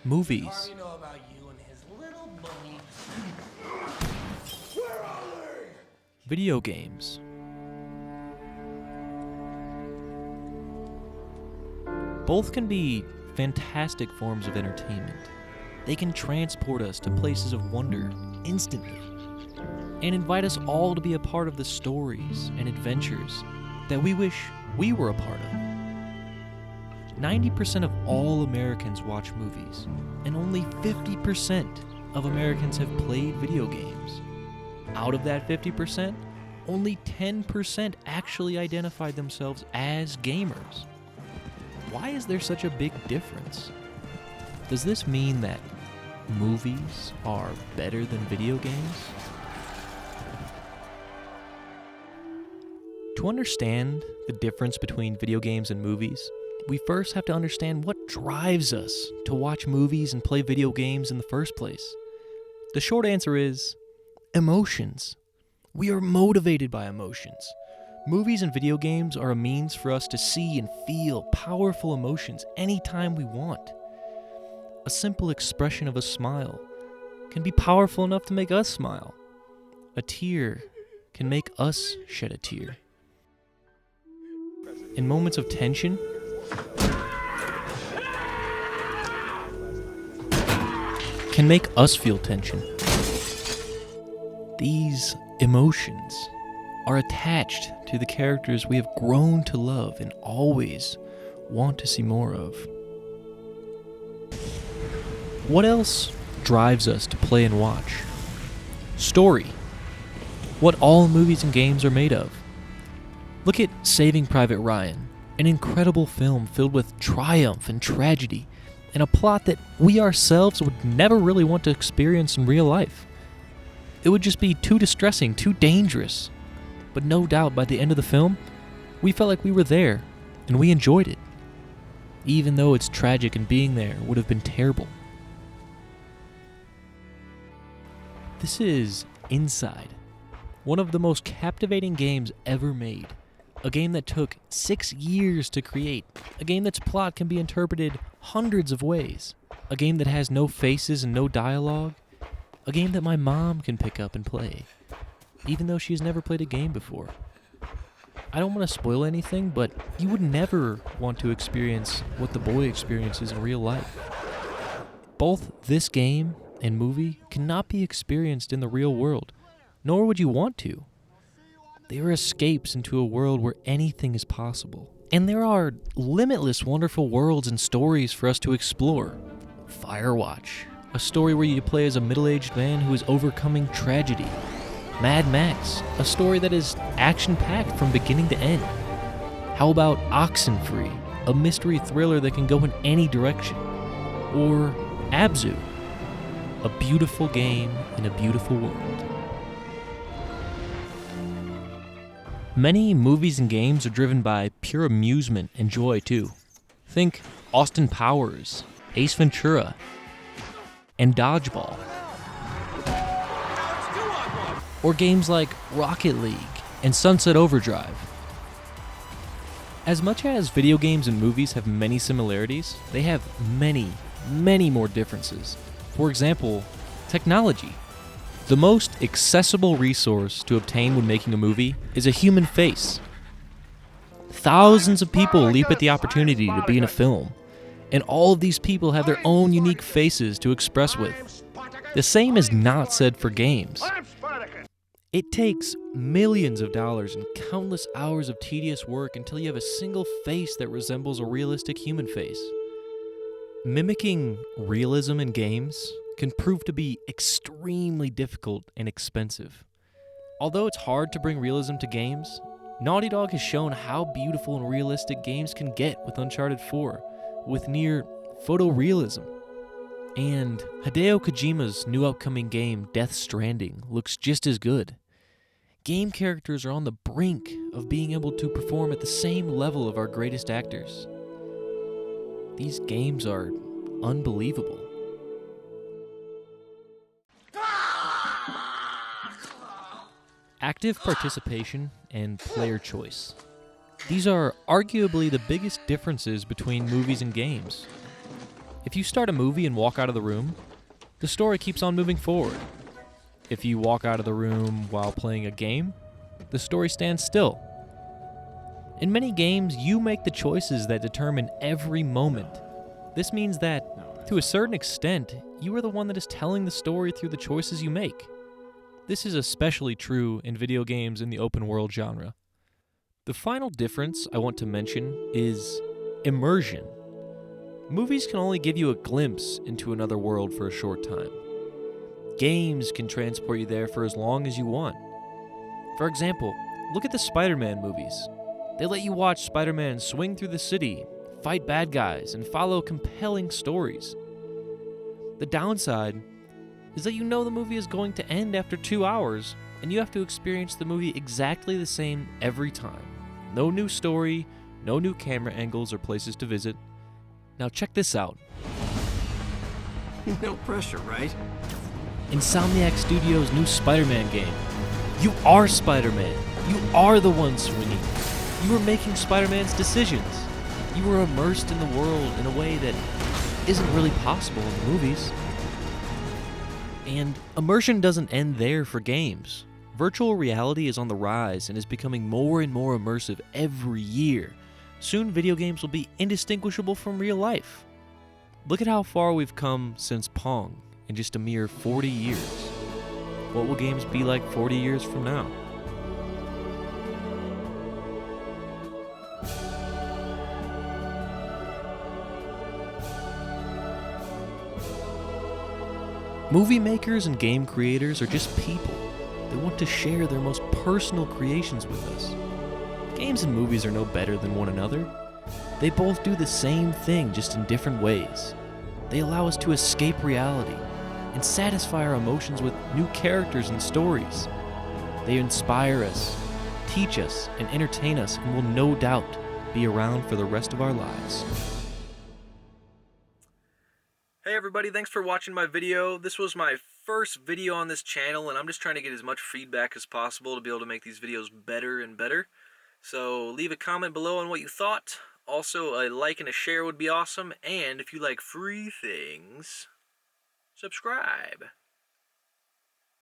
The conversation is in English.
Movies. know about you and his little bunny. Video games. Both can be fantastic forms of entertainment. They can transport us to places of wonder instantly and invite us all to be a part of the stories and adventures that we wish we were a part of. 90% of all Americans watch movies, and only 50% of Americans have played video games. Out of that 50%, only 10% actually identified themselves as gamers. Why is there such a big difference? Does this mean that movies are better than video games? To understand the difference between video games and movies, we first have to understand what drives us to watch movies and play video games in the first place. The short answer is emotions. We are motivated by emotions. Movies and video games are a means for us to see and feel powerful emotions anytime we want. A simple expression of a smile can be powerful enough to make us smile. A tear can make us shed a tear. In moments of tension, can make us feel tension. These emotions are attached to the characters we have grown to love and always want to see more of. What else drives us to play and watch? Story. What all movies and games are made of. Look at Saving Private Ryan, an incredible film filled with triumph and tragedy, and a plot that we ourselves would never really want to experience in real life. It would just be too distressing, too dangerous. But no doubt by the end of the film, we felt like we were there, and we enjoyed it. Even though it's tragic and being there would have been terrible. This is Inside, one of the most captivating games ever made. A game that took 6 years to create. A game that's plot can be interpreted hundreds of ways. A game that has no faces and no dialogue. A game that my mom can pick up and play, even though she's never played a game before. I don't want to spoil anything, but you would never want to experience what the boy experiences in real life. Both this game and movie cannot be experienced in the real world, nor would you want to. They are escapes into a world where anything is possible. And there are limitless wonderful worlds and stories for us to explore. Firewatch, a story where you play as a middle-aged man who is overcoming tragedy. Mad Max, a story that is action-packed from beginning to end. How about Oxenfree, a mystery thriller that can go in any direction? Or Abzu, a beautiful game in a beautiful world. Many movies and games are driven by pure amusement and joy too. Think Austin Powers, Ace Ventura, and Dodgeball. Or games like Rocket League and Sunset Overdrive. As much as video games and movies have many similarities, they have many, many more differences. For example, technology. The most accessible resource to obtain when making a movie is a human face. Thousands of people leap at the opportunity to be in a film, and all of these people have their own unique faces to express with. The same is not said for games. It takes millions of dollars and countless hours of tedious work until you have a single face that resembles a realistic human face. Mimicking realism in games can prove to be extremely difficult and expensive. Although it's hard to bring realism to games, Naughty Dog has shown how beautiful and realistic games can get with Uncharted 4, with near photorealism. And Hideo Kojima's new upcoming game, Death Stranding, looks just as good. Game characters are on the brink of being able to perform at the same level of our greatest actors. These games are unbelievable. Active participation and player choice. These are arguably the biggest differences between movies and games. If you start a movie and walk out of the room, the story keeps on moving forward. If you walk out of the room while playing a game, the story stands still. In many games, you make the choices that determine every moment. This means that, to a certain extent, you are the one that is telling the story through the choices you make. This is especially true in video games in the open world genre. The final difference I want to mention is immersion. Movies can only give you a glimpse into another world for a short time. Games can transport you there for as long as you want. For example, look at the Spider-Man movies. They let you watch Spider-Man swing through the city, fight bad guys, and follow compelling stories. The downside is that you know the movie is going to end after 2 hours, and you have to experience the movie exactly the same every time. No new story, no new camera angles or places to visit. Now check this out. No pressure, right? Insomniac Studios' new Spider-Man game. You are Spider-Man. You are the one swinging. You are making Spider-Man's decisions. You are immersed in the world in a way that isn't really possible in the movies. And immersion doesn't end there for games. Virtual reality is on the rise and is becoming more and more immersive every year. Soon video games will be indistinguishable from real life. Look at how far we've come since Pong in just a mere 40 years. What will games be like 40 years from now? Movie makers and game creators are just people. They want to share their most personal creations with us. Games and movies are no better than one another. They both do the same thing, just in different ways. They allow us to escape reality and satisfy our emotions with new characters and stories. They inspire us, teach us, and entertain us, and will no doubt be around for the rest of our lives. Hey everybody, thanks for watching my video. This was my first video on this channel, and I'm just trying to get as much feedback as possible to be able to make these videos better and better. So leave a comment below on what you thought. Also, a like and a share would be awesome. And if you like free things, subscribe.